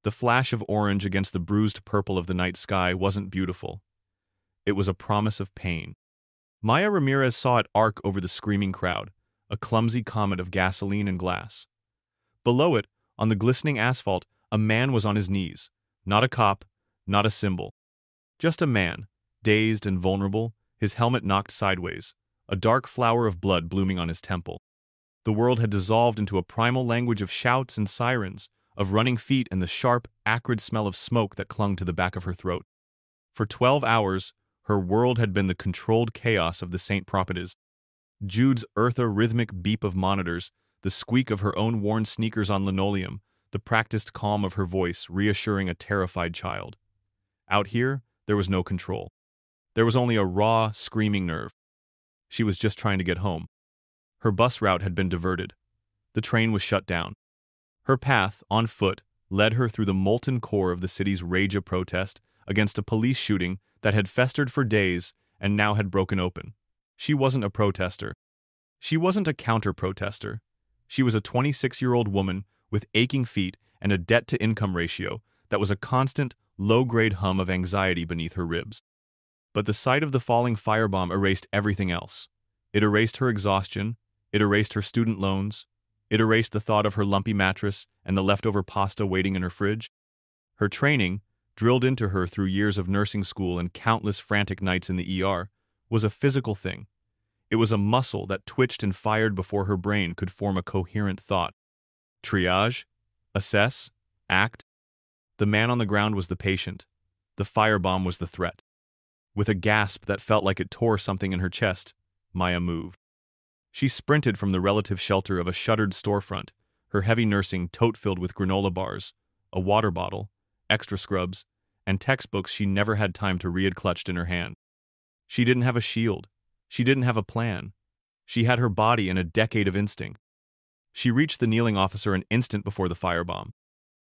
The flash of orange against the bruised purple of the night sky wasn't beautiful. It was a promise of pain. Maya Ramirez saw it arc over the screaming crowd, a clumsy comet of gasoline and glass. Below it, on the glistening asphalt, a man was on his knees. Not a cop, not a symbol. Just a man, dazed and vulnerable, his helmet knocked sideways, a dark flower of blood blooming on his temple. The world had dissolved into a primal language of shouts and sirens, of running feet and the sharp, acrid smell of smoke that clung to the back of her throat. For 12 hours, her world had been the controlled chaos of the Saint Properties. Jude's rhythmic beep of monitors, the squeak of her own worn sneakers on linoleum, the practiced calm of her voice reassuring a terrified child. Out here, there was no control. There was only a raw, screaming nerve. She was just trying to get home. Her bus route had been diverted. The train was shut down. Her path, on foot, led her through the molten core of the city's rage of protest against a police shooting that had festered for days and now had broken open. She wasn't a protester. She wasn't a counter-protester. She was a 26-year-old woman with aching feet and a debt-to-income ratio that was a constant, low-grade hum of anxiety beneath her ribs. But the sight of the falling firebomb erased everything else. It erased her exhaustion, it erased her student loans, it erased the thought of her lumpy mattress and the leftover pasta waiting in her fridge. Her training, drilled into her through years of nursing school and countless frantic nights in the ER, was a physical thing. It was a muscle that twitched and fired before her brain could form a coherent thought. Triage, assess, act. The man on the ground was the patient. The firebomb was the threat. With a gasp that felt like it tore something in her chest, Maya moved. She sprinted from the relative shelter of a shuttered storefront, her heavy nursing tote filled with granola bars, a water bottle, extra scrubs, and textbooks she never had time to read clutched in her hand. She didn't have a shield. She didn't have a plan. She had her body and a decade of instinct. She reached the kneeling officer an instant before the firebomb.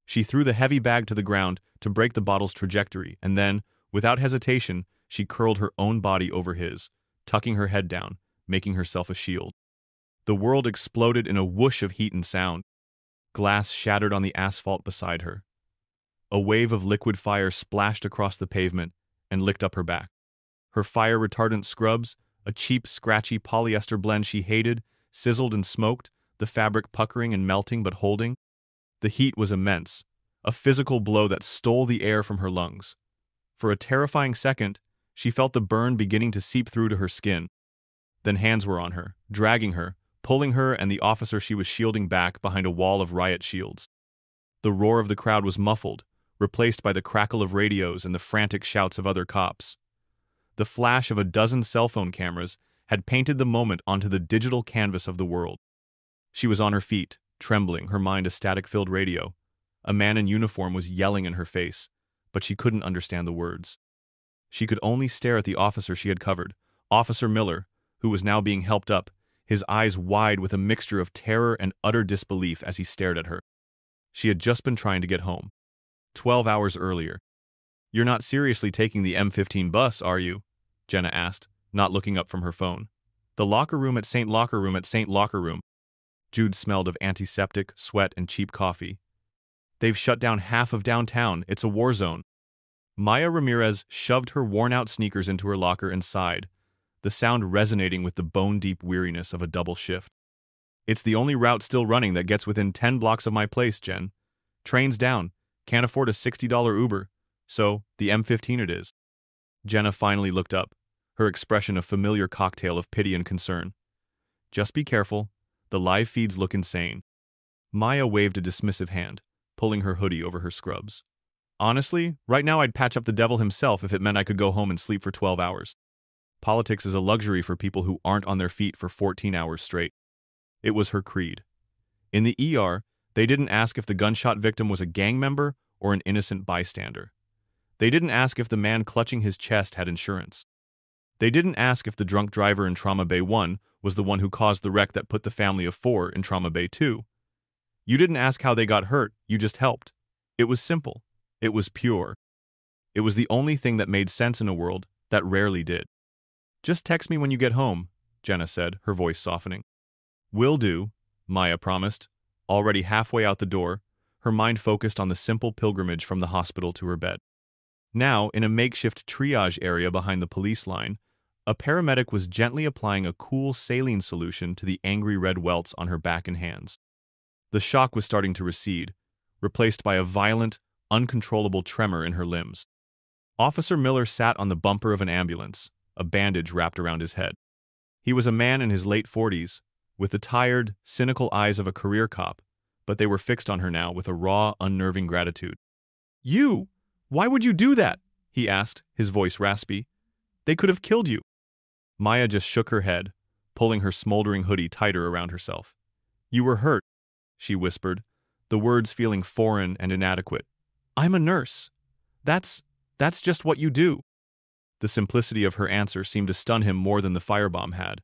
She threw the heavy bag to the ground to break the bottle's trajectory, and then, without hesitation, she curled her own body over his, tucking her head down, making herself a shield. The world exploded in a whoosh of heat and sound. Glass shattered on the asphalt beside her. A wave of liquid fire splashed across the pavement and licked up her back. Her fire-retardant scrubs, a cheap, scratchy polyester blend she hated, sizzled and smoked, the fabric puckering and melting but holding. The heat was immense, a physical blow that stole the air from her lungs. For a terrifying second, she felt the burn beginning to seep through to her skin. Then hands were on her, dragging her, pulling her and the officer she was shielding back behind a wall of riot shields. The roar of the crowd was muffled, replaced by the crackle of radios and the frantic shouts of other cops. The flash of a dozen cell phone cameras had painted the moment onto the digital canvas of the world. She was on her feet, trembling, her mind a static-filled radio. A man in uniform was yelling in her face, but she couldn't understand the words. She could only stare at the officer she had covered, Officer Miller, who was now being helped up, his eyes wide with a mixture of terror and utter disbelief as he stared at her. She had just been trying to get home. 12 hours earlier. "You're not seriously taking the M15 bus, are you?" Jenna asked, not looking up from her phone. "The locker room at St. Locker Room at St. Locker Room." Jude smelled of antiseptic, sweat, and cheap coffee. "They've shut down half of downtown. It's a war zone." Maya Ramirez shoved her worn-out sneakers into her locker and sighed, the sound resonating with the bone-deep weariness of a double shift. "It's the only route still running that gets within 10 blocks of my place, Jen. Train's down. Can't afford a $60 Uber. So, the M15 it is." Jenna finally looked up, her expression a familiar cocktail of pity and concern. "Just be careful. The live feeds look insane." Maya waved a dismissive hand, pulling her hoodie over her scrubs. "Honestly, right now I'd patch up the devil himself if it meant I could go home and sleep for 12 hours. Politics is a luxury for people who aren't on their feet for 14 hours straight." It was her creed. In the ER, they didn't ask if the gunshot victim was a gang member or an innocent bystander. They didn't ask if the man clutching his chest had insurance. They didn't ask if the drunk driver in Trauma Bay 1 was the one who caused the wreck that put the family of 4 in Trauma Bay 2. You didn't ask how they got hurt, you just helped. It was simple. It was pure. It was the only thing that made sense in a world that rarely did. "Just text me when you get home," Jenna said, her voice softening. "Will do," Maya promised, already halfway out the door, her mind focused on the simple pilgrimage from the hospital to her bed. Now, in a makeshift triage area behind the police line, a paramedic was gently applying a cool saline solution to the angry red welts on her back and hands. The shock was starting to recede, replaced by a violent, uncontrollable tremor in her limbs. Officer Miller sat on the bumper of an ambulance, a bandage wrapped around his head. He was a man in his late 40s, with the tired, cynical eyes of a career cop, but they were fixed on her now with a raw, unnerving gratitude. "You! Why would you do that?" he asked, his voice raspy. "They could have killed you." Maya just shook her head, pulling her smoldering hoodie tighter around herself. "You were hurt," she whispered, the words feeling foreign and inadequate. "I'm a nurse. That's just what you do." The simplicity of her answer seemed to stun him more than the firebomb had.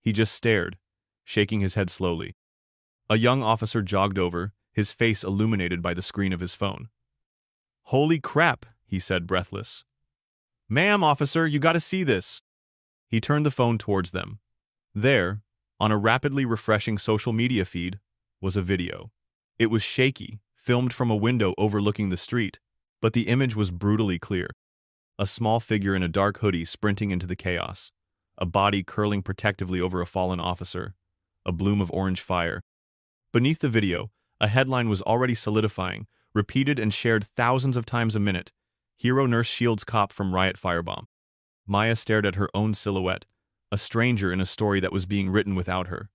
He just stared, shaking his head slowly. A young officer jogged over, his face illuminated by the screen of his phone. "Holy crap," he said, breathless. "Ma'am, officer, you gotta see this." He turned the phone towards them. There, on a rapidly refreshing social media feed, was a video. It was shaky, filmed from a window overlooking the street, but the image was brutally clear. A small figure in a dark hoodie sprinting into the chaos, a body curling protectively over a fallen officer, a bloom of orange fire. Beneath the video, a headline was already solidifying, repeated and shared thousands of times a minute. "Hero nurse shields cop from riot firebomb." Maya stared at her own silhouette, a stranger in a story that was being written without her.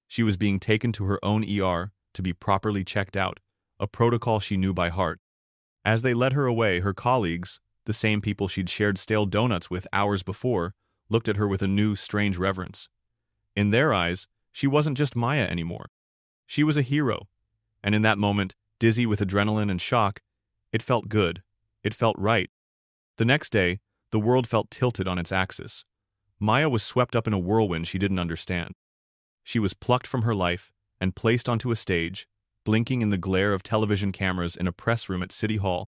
She was being taken to her own ER to be properly checked out, a protocol she knew by heart. As they led her away, her colleagues, the same people she'd shared stale donuts with hours before, looked at her with a new, strange reverence. In their eyes, she wasn't just Maya anymore. She was a hero, and in that moment, dizzy with adrenaline and shock, it felt good. It felt right. The next day, the world felt tilted on its axis. Maya was swept up in a whirlwind she didn't understand. She was plucked from her life and placed onto a stage, blinking in the glare of television cameras in a press room at City Hall.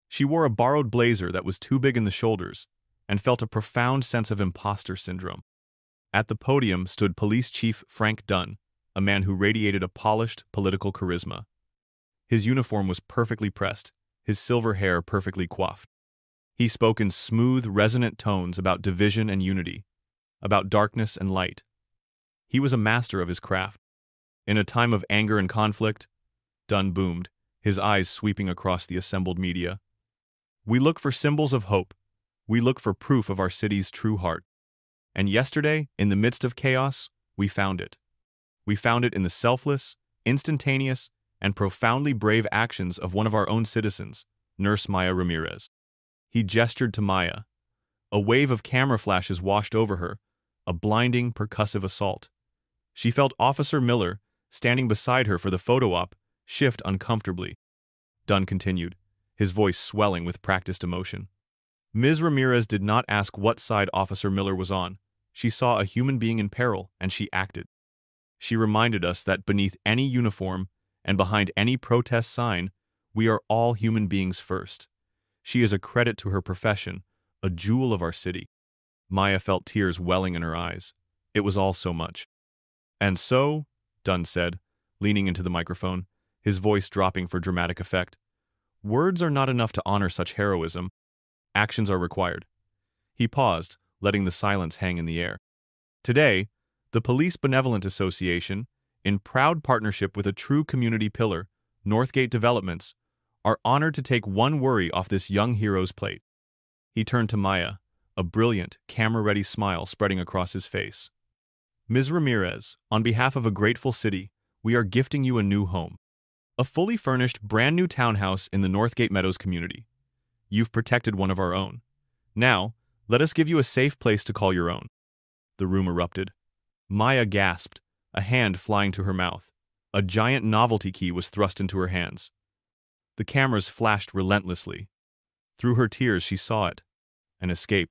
She wore a borrowed blazer that was too big in the shoulders and felt a profound sense of imposter syndrome. At the podium stood Police Chief Frank Dunn, a man who radiated a polished, political charisma. His uniform was perfectly pressed, his silver hair perfectly coiffed. He spoke in smooth, resonant tones about division and unity, about darkness and light. He was a master of his craft. In a time of anger and conflict, Dunn boomed, his eyes sweeping across the assembled media. "We look for symbols of hope. We look for proof of our city's true heart. And yesterday, in the midst of chaos, we found it. We found it in the selfless, instantaneous, and profoundly brave actions of one of our own citizens, Nurse Maya Ramirez." He gestured to Maya. A wave of camera flashes washed over her, a blinding, percussive assault. She felt Officer Miller, standing beside her for the photo op, shift uncomfortably. Dunn continued, his voice swelling with practiced emotion. Ms. Ramirez did not ask what side Officer Miller was on. She saw a human being in peril, and she acted. She reminded us that beneath any uniform and behind any protest sign, we are all human beings first. She is a credit to her profession, a jewel of our city. Maya felt tears welling in her eyes. It was all so much. "And so," Dunn said, leaning into the microphone, his voice dropping for dramatic effect, "words are not enough to honor such heroism. Actions are required." He paused, letting the silence hang in the air. "Today, the Police Benevolent Association, in proud partnership with a true community pillar, Northgate Developments, are honored to take one worry off this young hero's plate." He turned to Maya, a brilliant, camera-ready smile spreading across his face. "Ms. Ramirez, on behalf of a grateful city, we are gifting you a new home. A fully furnished, brand-new townhouse in the Northgate Meadows community. You've protected one of our own. Now, let us give you a safe place to call your own." The room erupted. Maya gasped, a hand flying to her mouth. A giant novelty key was thrust into her hands. The cameras flashed relentlessly. Through her tears, she saw it. An escape.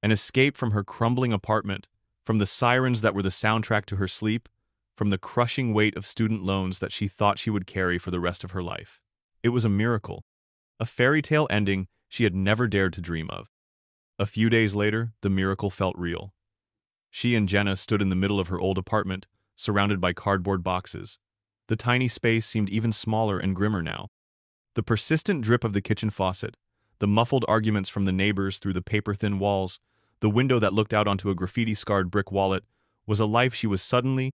An escape from her crumbling apartment, from the sirens that were the soundtrack to her sleep, from the crushing weight of student loans that she thought she would carry for the rest of her life. It was a miracle. A fairy tale ending she had never dared to dream of. A few days later, the miracle felt real. She and Jenna stood in the middle of her old apartment, surrounded by cardboard boxes. The tiny space seemed even smaller and grimmer now. The persistent drip of the kitchen faucet, the muffled arguments from the neighbors through the paper-thin walls, the window that looked out onto a graffiti-scarred brick wallet, was a life she was suddenly,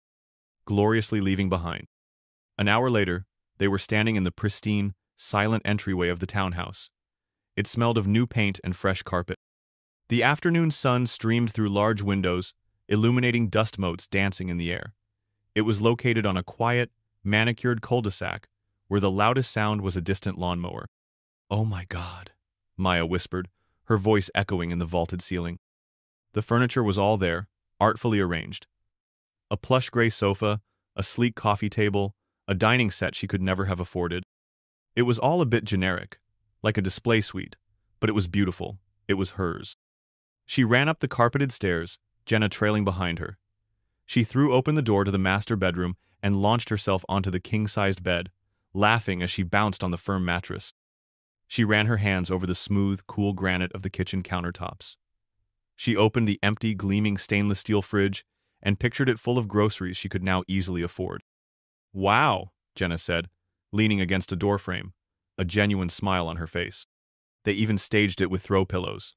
gloriously leaving behind. An hour later, they were standing in the pristine, silent entryway of the townhouse. It smelled of new paint and fresh carpet. The afternoon sun streamed through large windows, illuminating dust motes dancing in the air. It was located on a quiet, manicured cul-de-sac, where the loudest sound was a distant lawnmower. "Oh my God," Maya whispered, her voice echoing in the vaulted ceiling. The furniture was all there, artfully arranged. A plush gray sofa, a sleek coffee table, a dining set she could never have afforded. It was all a bit generic, like a display suite, but it was beautiful. It was hers. She ran up the carpeted stairs, Jenna trailing behind her. She threw open the door to the master bedroom and launched herself onto the king-sized bed, laughing as she bounced on the firm mattress. She ran her hands over the smooth, cool granite of the kitchen countertops. She opened the empty, gleaming stainless steel fridge and pictured it full of groceries she could now easily afford. "Wow," Jenna said, leaning against a doorframe, a genuine smile on her face. They even staged it with throw pillows.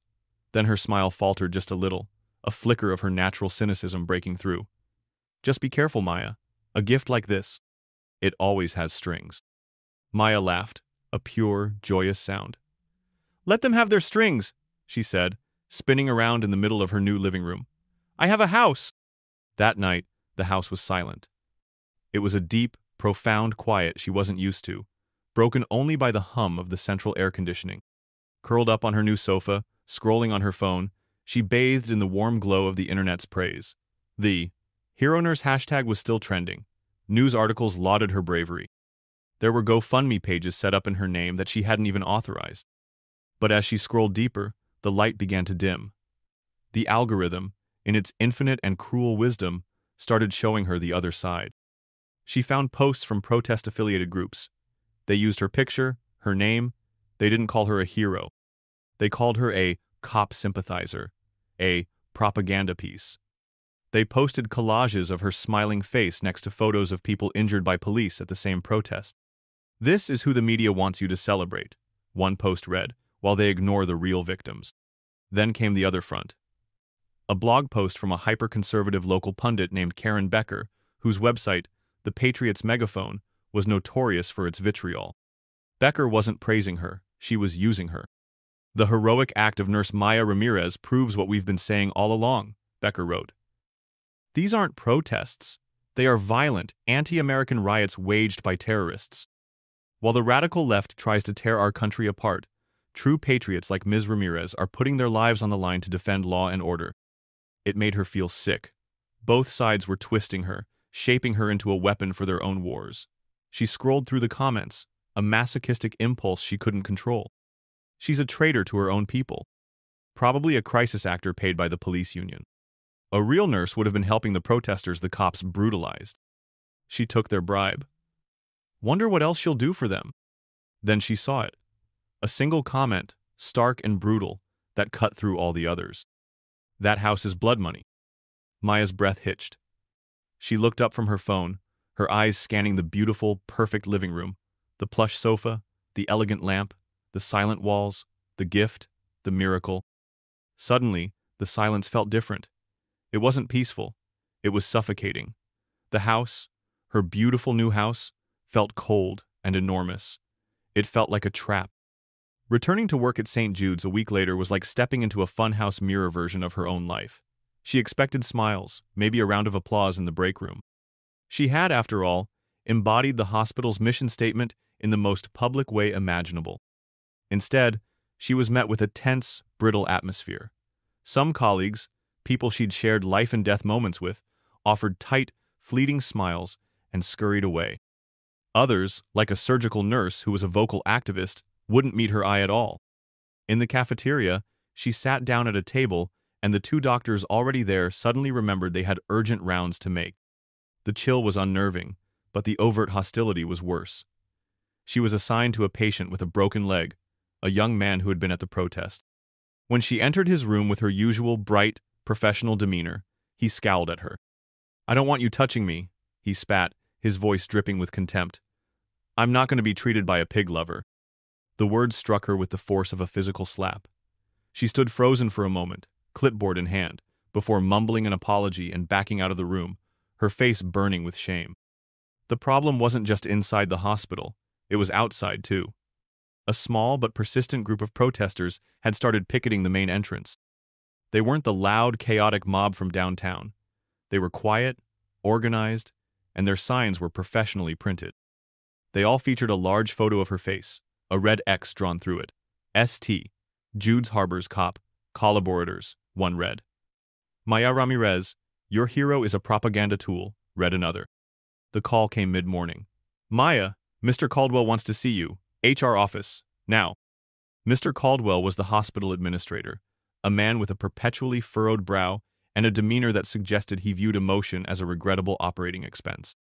Then her smile faltered just a little, a flicker of her natural cynicism breaking through. "Just be careful, Maya. A gift like this, it always has strings." Maya laughed, a pure, joyous sound. "Let them have their strings," she said, spinning around in the middle of her new living room. "I have a house." That night, the house was silent. It was a deep, profound quiet she wasn't used to, broken only by the hum of the central air conditioning. Curled up on her new sofa, scrolling on her phone, she bathed in the warm glow of the internet's praise. The Hero Nurse hashtag was still trending. News articles lauded her bravery. There were GoFundMe pages set up in her name that she hadn't even authorized. But as she scrolled deeper, the light began to dim. The algorithm, in its infinite and cruel wisdom, started showing her the other side. She found posts from protest-affiliated groups. They used her picture, her name. They didn't call her a hero. They called her a cop sympathizer, a propaganda piece. They posted collages of her smiling face next to photos of people injured by police at the same protest. "This is who the media wants you to celebrate," one post read, while they ignore the real victims. Then came the other front. A blog post from a hyper-conservative local pundit named Karen Becker, whose website, The Patriot's Megaphone, was notorious for its vitriol. Becker wasn't praising her, she was using her. "The heroic act of Nurse Maya Ramirez proves what we've been saying all along," Becker wrote. "These aren't protests. They are violent, anti-American riots waged by terrorists. While the radical left tries to tear our country apart, true patriots like Ms. Ramirez are putting their lives on the line to defend law and order." It made her feel sick. Both sides were twisting her, shaping her into a weapon for their own wars. She scrolled through the comments, a masochistic impulse she couldn't control. She's a traitor to her own people. Probably a crisis actor paid by the police union. A real nurse would have been helping the protesters the cops brutalized. She took their bribe. Wonder what else she'll do for them. Then she saw it. A single comment, stark and brutal, that cut through all the others. "That house is blood money." Maya's breath hitched. She looked up from her phone, her eyes scanning the beautiful, perfect living room, the plush sofa, the elegant lamp, the silent walls, the gift, the miracle. Suddenly, the silence felt different. It wasn't peaceful. It was suffocating. The house, her beautiful new house, felt cold and enormous. It felt like a trap. Returning to work at St. Jude's a week later was like stepping into a funhouse mirror version of her own life. She expected smiles, maybe a round of applause in the break room. She had, after all, embodied the hospital's mission statement in the most public way imaginable. Instead, she was met with a tense, brittle atmosphere. Some colleagues, people she'd shared life and death moments with, offered tight, fleeting smiles and scurried away. Others, like a surgical nurse who was a vocal activist, wouldn't meet her eye at all. In the cafeteria, she sat down at a table, and the two doctors already there suddenly remembered they had urgent rounds to make. The chill was unnerving, but the overt hostility was worse. She was assigned to a patient with a broken leg, a young man who had been at the protest. When she entered his room with her usual bright, professional demeanor, he scowled at her. "I don't want you touching me," he spat, his voice dripping with contempt. I'm not going to be treated by a pig lover. The words struck her with the force of a physical slap. She stood frozen for a moment, clipboard in hand, before mumbling an apology and backing out of the room, her face burning with shame. The problem wasn't just inside the hospital, it was outside too. A small but persistent group of protesters had started picketing the main entrance. They weren't the loud, chaotic mob from downtown. They were quiet, organized, and their signs were professionally printed. They all featured a large photo of her face, a red X drawn through it. St. Jude's Harbor's cop, collaborators, one read. Maya Ramirez, your hero is a propaganda tool, read another. The call came mid-morning. Maya, Mr. Caldwell wants to see you. HR office, now. Mr. Caldwell was the hospital administrator, a man with a perpetually furrowed brow and a demeanor that suggested he viewed emotion as a regrettable operating expense.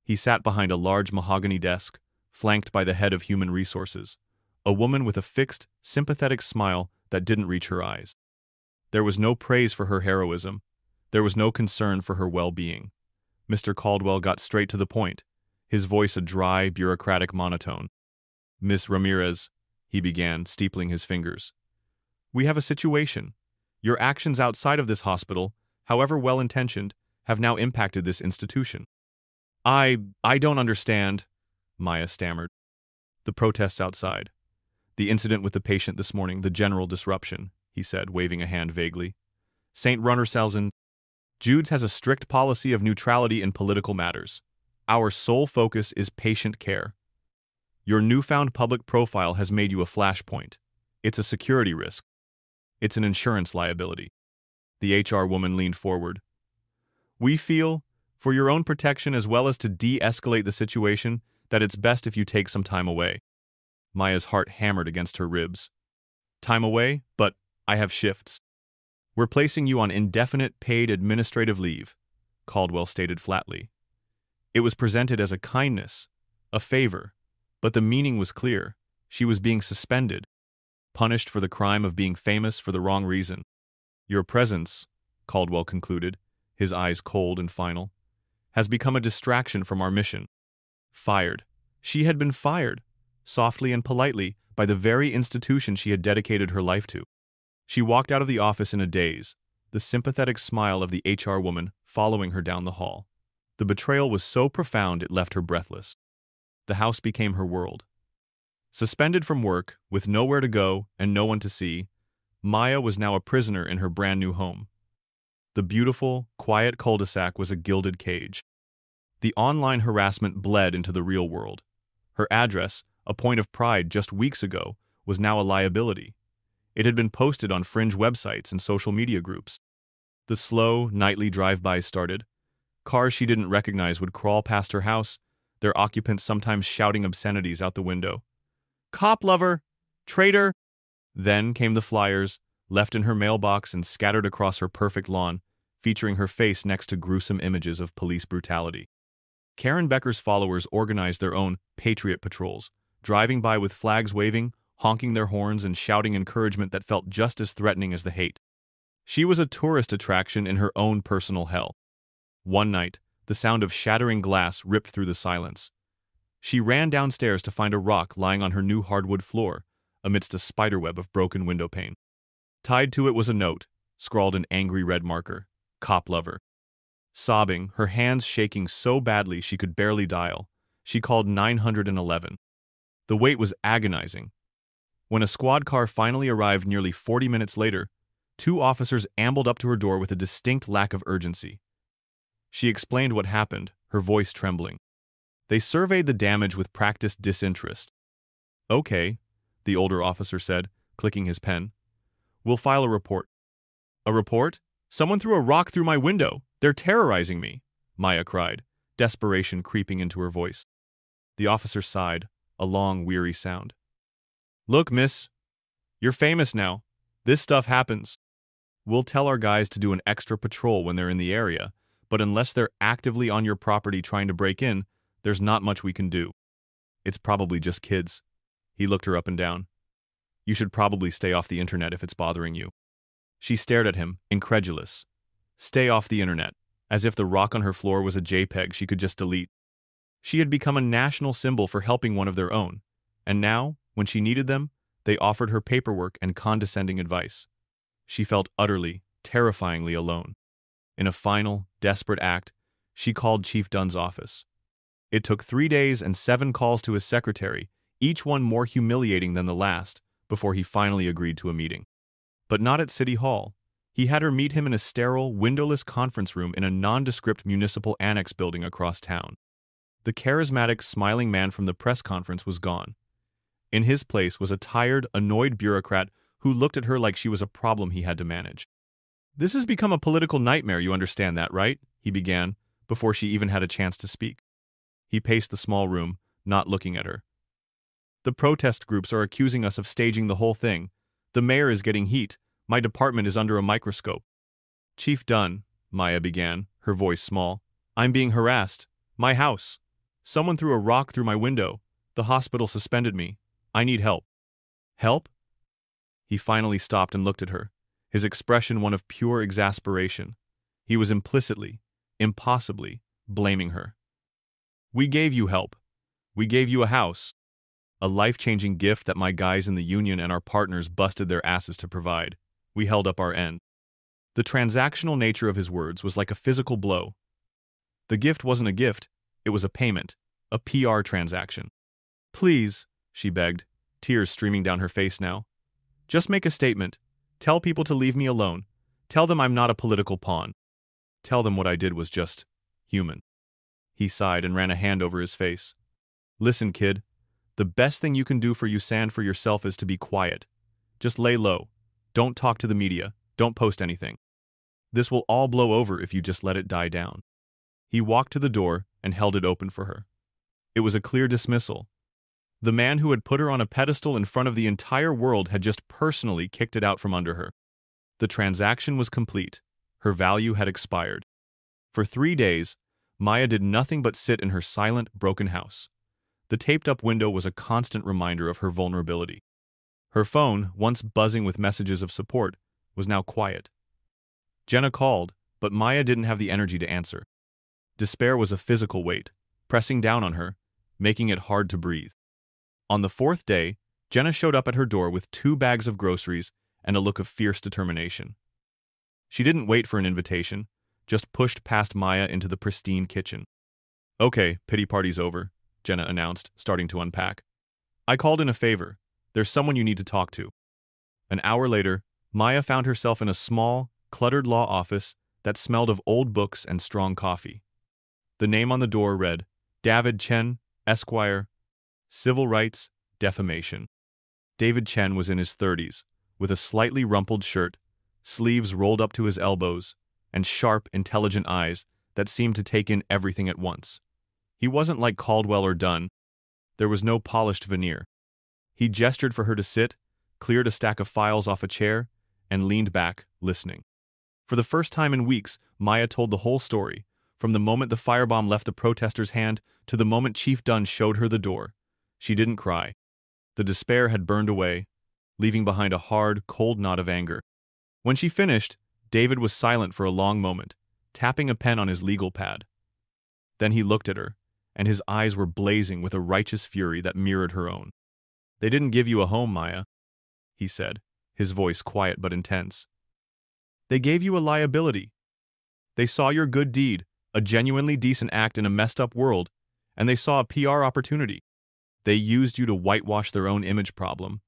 He sat behind a large mahogany desk, flanked by the head of human resources, a woman with a fixed, sympathetic smile that didn't reach her eyes. There was no praise for her heroism. There was no concern for her well-being. Mr. Caldwell got straight to the point, his voice a dry, bureaucratic monotone. Miss Ramirez, he began, steepling his fingers. We have a situation. Your actions outside of this hospital, however well-intentioned, have now impacted this institution. I don't understand, Maya stammered. The protests outside. The incident with the patient this morning, the general disruption, he said, waving a hand vaguely. St. Runnersalzen, Jude's has a strict policy of neutrality in political matters. Our sole focus is patient care. Your newfound public profile has made you a flashpoint. It's a security risk. It's an insurance liability. The HR woman leaned forward. We feel, for your own protection as well as to de-escalate the situation, that it's best if you take some time away. Maya's heart hammered against her ribs. Time away? But I have shifts. We're placing you on indefinite paid administrative leave, Caldwell stated flatly. It was presented as a kindness, a favor, but the meaning was clear. She was being suspended, punished for the crime of being famous for the wrong reason. Your presence, Caldwell concluded, his eyes cold and final, has become a distraction from our mission. Fired. She had been fired, softly and politely, by the very institution she had dedicated her life to. She walked out of the office in a daze, the sympathetic smile of the HR woman following her down the hall. The betrayal was so profound it left her breathless. The house became her world. Suspended from work, with nowhere to go and no one to see, Maya was now a prisoner in her brand new home. The beautiful, quiet cul-de-sac was a gilded cage. The online harassment bled into the real world. Her address, a point of pride just weeks ago, was now a liability. It had been posted on fringe websites and social media groups. The slow, nightly drive-bys started. Cars she didn't recognize would crawl past her house, their occupants sometimes shouting obscenities out the window. Cop lover! Traitor! Then came the flyers, left in her mailbox and scattered across her perfect lawn, featuring her face next to gruesome images of police brutality. Karen Becker's followers organized their own Patriot patrols, driving by with flags waving, honking their horns and shouting encouragement that felt just as threatening as the hate. She was a tourist attraction in her own personal hell. One night, the sound of shattering glass ripped through the silence. She ran downstairs to find a rock lying on her new hardwood floor, amidst a spiderweb of broken windowpane. Tied to it was a note, scrawled in angry red marker, Cop lover. Sobbing, her hands shaking so badly she could barely dial, she called 911. The wait was agonizing. When a squad car finally arrived nearly 40 minutes later, 2 officers ambled up to her door with a distinct lack of urgency. She explained what happened, her voice trembling. They surveyed the damage with practiced disinterest. Okay, the older officer said, clicking his pen. We'll file a report. A report? Someone threw a rock through my window. They're terrorizing me, Maya cried, desperation creeping into her voice. The officer sighed, a long, weary sound. Look, miss, you're famous now. This stuff happens. We'll tell our guys to do an extra patrol when they're in the area, but unless they're actively on your property trying to break in, there's not much we can do. It's probably just kids. He looked her up and down. You should probably stay off the internet if it's bothering you. She stared at him, incredulous. Stay off the internet, as if the rock on her floor was a JPEG she could just delete. She had become a national symbol for helping one of their own, and now, when she needed them, they offered her paperwork and condescending advice. She felt utterly, terrifyingly alone. In a final, desperate act, she called Chief Dunn's office. It took 3 days and 7 calls to his secretary, each one more humiliating than the last, before he finally agreed to a meeting. But not at City Hall. He had her meet him in a sterile, windowless conference room in a nondescript municipal annex building across town. The charismatic, smiling man from the press conference was gone. In his place was a tired, annoyed bureaucrat who looked at her like she was a problem he had to manage. "This has become a political nightmare, you understand that, right?" he began, before she even had a chance to speak. He paced the small room, not looking at her. "The protest groups are accusing us of staging the whole thing. The mayor is getting heat. My department is under a microscope." "Chief Dunn," Maya began, her voice small, "I'm being harassed. My house. Someone threw a rock through my window. The hospital suspended me. I need help." "Help?" He finally stopped and looked at her, his expression one of pure exasperation. He was implicitly, impossibly, blaming her. "We gave you help. We gave you a house. A life-changing gift that my guys in the union and our partners busted their asses to provide. We held up our end." The transactional nature of his words was like a physical blow. The gift wasn't a gift, it was a payment, a PR transaction. "Please," she begged, tears streaming down her face now. "Just make a statement. Tell people to leave me alone. Tell them I'm not a political pawn. Tell them what I did was just human." He sighed and ran a hand over his face. "Listen, kid. The best thing you can do for you and for yourself is to be quiet. Just lay low. Don't talk to the media. Don't post anything. This will all blow over if you just let it die down." He walked to the door and held it open for her. It was a clear dismissal. The man who had put her on a pedestal in front of the entire world had just personally kicked it out from under her. The transaction was complete. Her value had expired. For 3 days, Maya did nothing but sit in her silent, broken house. The taped-up window was a constant reminder of her vulnerability. Her phone, once buzzing with messages of support, was now quiet. Jenna called, but Maya didn't have the energy to answer. Despair was a physical weight, pressing down on her, making it hard to breathe. On the 4th day, Jenna showed up at her door with 2 bags of groceries and a look of fierce determination. She didn't wait for an invitation, just pushed past Maya into the pristine kitchen. "Okay, pity party's over," Jenna announced, starting to unpack. "I called in a favor. There's someone you need to talk to." An hour later, Maya found herself in a small, cluttered law office that smelled of old books and strong coffee. The name on the door read, David Chen, Esquire, Civil Rights, Defamation. David Chen was in his 30s, with a slightly rumpled shirt, sleeves rolled up to his elbows, and sharp, intelligent eyes that seemed to take in everything at once. He wasn't like Caldwell or Dunn. There was no polished veneer. He gestured for her to sit, cleared a stack of files off a chair, and leaned back, listening. For the first time in weeks, Maya told the whole story, from the moment the firebomb left the protester's hand to the moment Chief Dunn showed her the door. She didn't cry. The despair had burned away, leaving behind a hard, cold knot of anger. When she finished, David was silent for a long moment, tapping a pen on his legal pad. Then he looked at her, and his eyes were blazing with a righteous fury that mirrored her own. "They didn't give you a home, Maya," he said, his voice quiet but intense. "They gave you a liability. They saw your good deed, a genuinely decent act in a messed-up world, and they saw a PR opportunity. They used you to whitewash their own image problem,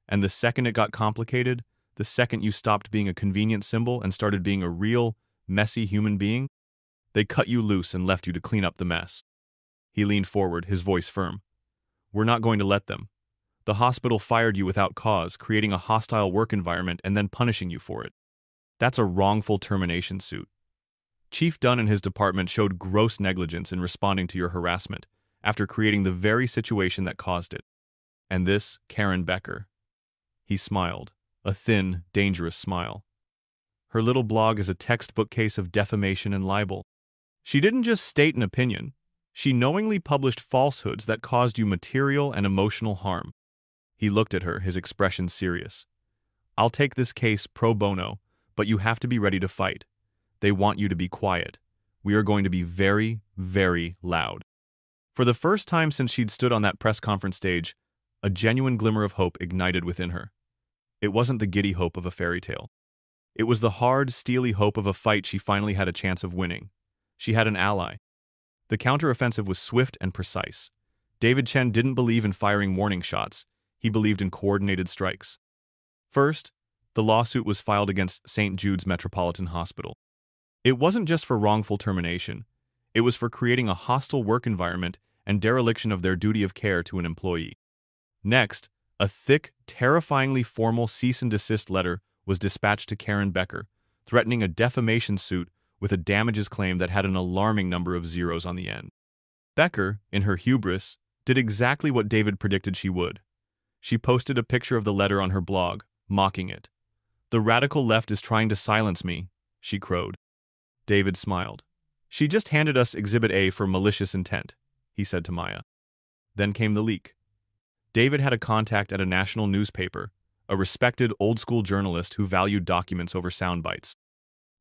and the second it got complicated, the second you stopped being a convenient symbol and started being a real, messy human being, they cut you loose and left you to clean up the mess." He leaned forward, his voice firm. "We're not going to let them. The hospital fired you without cause, creating a hostile work environment and then punishing you for it. That's a wrongful termination suit. Chief Dunn and his department showed gross negligence in responding to your harassment, after creating the very situation that caused it. And this, Karen Becker." He smiled, a thin, dangerous smile. "Her little blog is a textbook case of defamation and libel. She didn't just state an opinion. She knowingly published falsehoods that caused you material and emotional harm." He looked at her, his expression serious. "I'll take this case pro bono, but you have to be ready to fight. They want you to be quiet. We are going to be very, very loud." For the first time since she'd stood on that press conference stage, a genuine glimmer of hope ignited within her. It wasn't the giddy hope of a fairy tale. It was the hard, steely hope of a fight she finally had a chance of winning. She had an ally. The counteroffensive was swift and precise. David Chen didn't believe in firing warning shots. He believed in coordinated strikes. First, the lawsuit was filed against St. Jude's Metropolitan Hospital. It wasn't just for wrongful termination. It was for creating a hostile work environment and dereliction of their duty of care to an employee. Next, a thick, terrifyingly formal cease and desist letter was dispatched to Karen Becker, threatening a defamation suit with a damages claim that had an alarming number of zeros on the end. Becker, in her hubris, did exactly what David predicted she would. She posted a picture of the letter on her blog, mocking it. "The radical left is trying to silence me," she crowed. David smiled. "She just handed us Exhibit A for malicious intent," he said to Maya. Then came the leak. David had a contact at a national newspaper, a respected old-school journalist who valued documents over sound bites.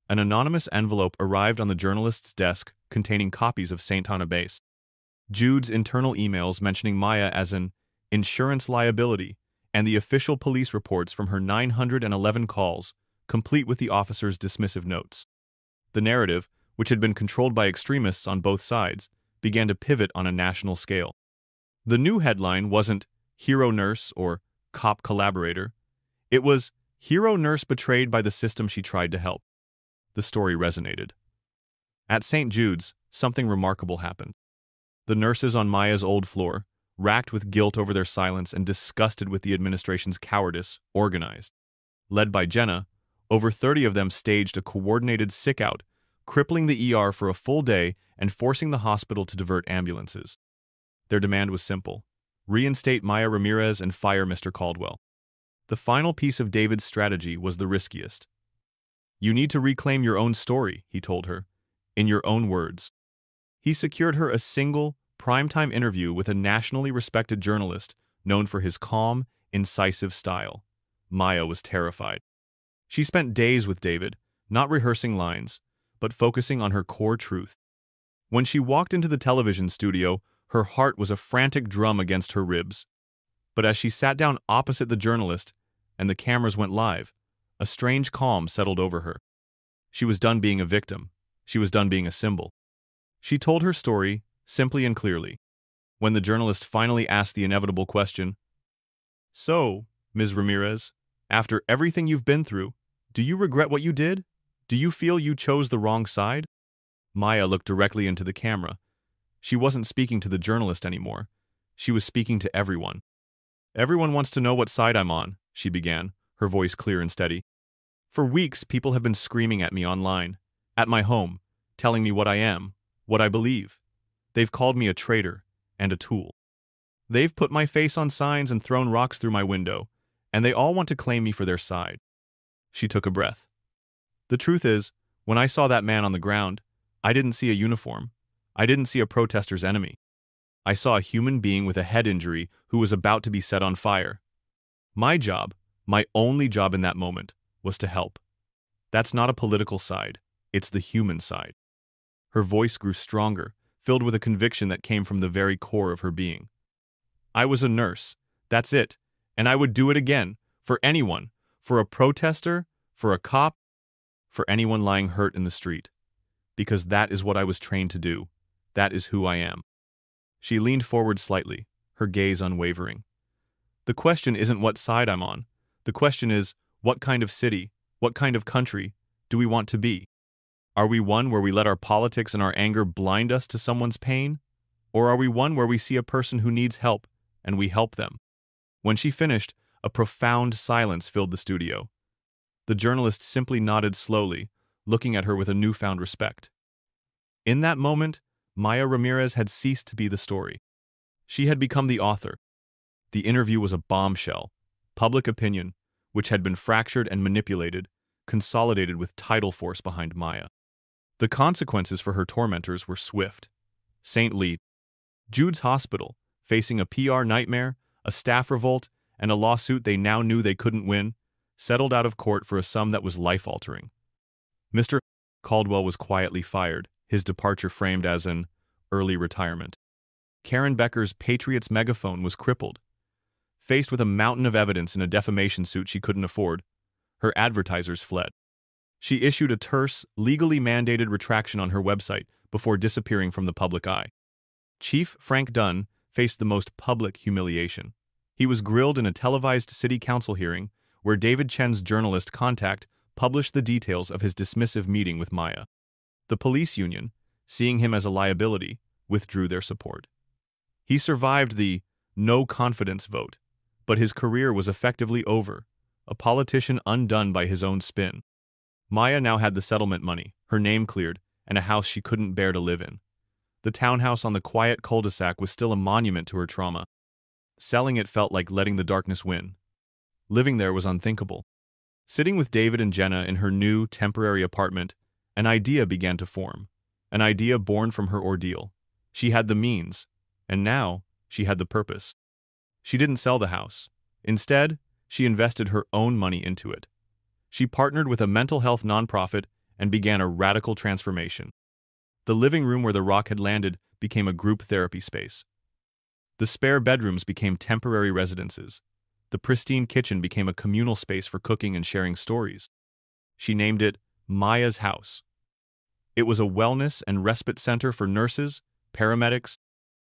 An anonymous envelope arrived on the journalist's desk containing copies of Saint Annabase. Jude's internal emails mentioning Maya as an insurance liability and the official police reports from her 911 calls, complete with the officer's dismissive notes. The narrative, which had been controlled by extremists on both sides, began to pivot on a national scale. The new headline wasn't "Hero Nurse" or "Cop Collaborator." It was "Hero Nurse Betrayed by the System She Tried to Help." The story resonated. At St. Jude's, something remarkable happened. The nurses on Maya's old floor, racked with guilt over their silence and disgusted with the administration's cowardice, organized. Led by Jenna, over 30 of them staged a coordinated sick-out, crippling the ER for a full day and forcing the hospital to divert ambulances. Their demand was simple: reinstate Maya Ramirez and fire Mr. Caldwell. The final piece of David's strategy was the riskiest. "You need to reclaim your own story," he told her, "in your own words." He secured her a single, primetime interview with a nationally respected journalist known for his calm, incisive style. Maya was terrified. She spent days with David, not rehearsing lines, but focusing on her core truth. When she walked into the television studio, her heart was a frantic drum against her ribs. But as she sat down opposite the journalist and the cameras went live, a strange calm settled over her. She was done being a victim. She was done being a symbol. She told her story, simply and clearly. When the journalist finally asked the inevitable question, "So, Ms. Ramirez, after everything you've been through, do you regret what you did? Do you feel you chose the wrong side?" Maya looked directly into the camera. She wasn't speaking to the journalist anymore. She was speaking to everyone. "Everyone wants to know what side I'm on," she began, her voice clear and steady. "For weeks, people have been screaming at me online, at my home, telling me what I am, what I believe. They've called me a traitor and a tool. They've put my face on signs and thrown rocks through my window, and they all want to claim me for their side." She took a breath. "The truth is, when I saw that man on the ground, I didn't see a uniform. I didn't see a protester's enemy. I saw a human being with a head injury who was about to be set on fire. My job, my only job in that moment, was to help. That's not a political side. It's the human side." Her voice grew stronger, filled with a conviction that came from the very core of her being. "I was a nurse. That's it. And I would do it again. For anyone. For a protester. For a cop. For anyone lying hurt in the street. Because that is what I was trained to do. That is who I am." She leaned forward slightly, her gaze unwavering. "The question isn't what side I'm on. The question is, what kind of city, what kind of country do we want to be? Are we one where we let our politics and our anger blind us to someone's pain? Or are we one where we see a person who needs help and we help them?" When she finished, a profound silence filled the studio. The journalist simply nodded slowly, looking at her with a newfound respect. In that moment, Maya Ramirez had ceased to be the story. She had become the author. The interview was a bombshell. Public opinion, which had been fractured and manipulated, consolidated with tidal force behind Maya. The consequences for her tormentors were swift. St. Jude's Hospital, facing a PR nightmare, a staff revolt, and a lawsuit they now knew they couldn't win, settled out of court for a sum that was life-altering. Mr. Caldwell was quietly fired, his departure framed as an early retirement. Karen Becker's Patriots megaphone was crippled. Faced with a mountain of evidence in a defamation suit she couldn't afford, her advertisers fled. She issued a terse, legally mandated retraction on her website before disappearing from the public eye. Chief Frank Dunn faced the most public humiliation. He was grilled in a televised city council hearing where David Chen's journalist Contact published the details of his dismissive meeting with Maya. The police union, seeing him as a liability, withdrew their support. He survived the no confidence vote, but his career was effectively over, a politician undone by his own spin. Maya now had the settlement money, her name cleared, and a house she couldn't bear to live in. The townhouse on the quiet cul-de-sac was still a monument to her trauma. Selling it felt like letting the darkness win. Living there was unthinkable. Sitting with David and Jenna in her new, temporary apartment, an idea began to form. An idea born from her ordeal. She had the means, and now she had the purpose. She didn't sell the house. Instead, she invested her own money into it. She partnered with a mental health nonprofit and began a radical transformation. The living room where the rock had landed became a group therapy space. The spare bedrooms became temporary residences. The pristine kitchen became a communal space for cooking and sharing stories. She named it Maya's House. It was a wellness and respite center for nurses, paramedics,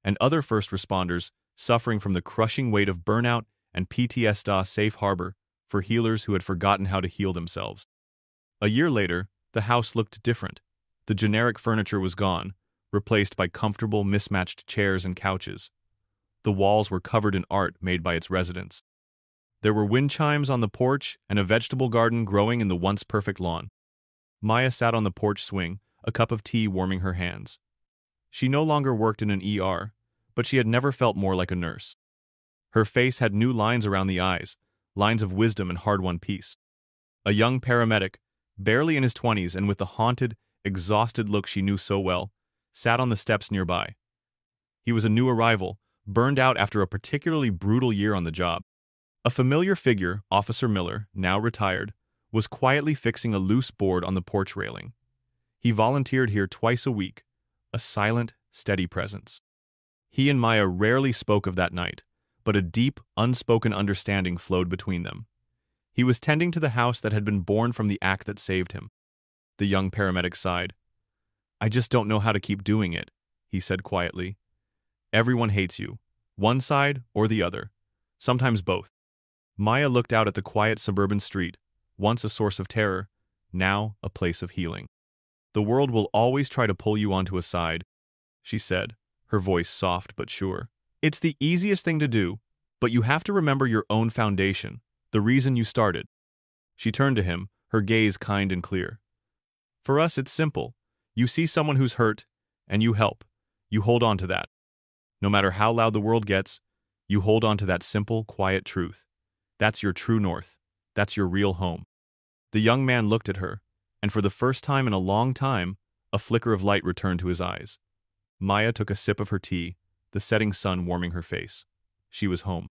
and other first responders suffering from the crushing weight of burnout and PTSD, safe harbor for healers who had forgotten how to heal themselves. A year later, the house looked different. The generic furniture was gone, replaced by comfortable, mismatched chairs and couches. The walls were covered in art made by its residents. There were wind chimes on the porch and a vegetable garden growing in the once perfect lawn. Maya sat on the porch swing, a cup of tea warming her hands. She no longer worked in an ER, but she had never felt more like a nurse. Her face had new lines around the eyes, lines of wisdom and hard-won peace. A young paramedic, barely in his 20s and with the haunted, exhausted look she knew so well, sat on the steps nearby. He was a new arrival, burned out after a particularly brutal year on the job. A familiar figure, Officer Miller, now retired, was quietly fixing a loose board on the porch railing. He volunteered here twice a week, a silent, steady presence. He and Maya rarely spoke of that night, but a deep, unspoken understanding flowed between them. He was tending to the house that had been born from the act that saved him. The young paramedic sighed. "I just don't know how to keep doing it," he said quietly. "Everyone hates you, one side or the other, sometimes both." Maya looked out at the quiet suburban street, once a source of terror, now a place of healing. "The world will always try to pull you onto a side," she said, her voice soft but sure. "It's the easiest thing to do, but you have to remember your own foundation, the reason you started." She turned to him, her gaze kind and clear. "For us, it's simple. You see someone who's hurt, and you help. You hold on to that. No matter how loud the world gets, you hold on to that simple, quiet truth. That's your true north. That's your real home." The young man looked at her, and for the first time in a long time, a flicker of light returned to his eyes. Maya took a sip of her tea, the setting sun warming her face. She was home.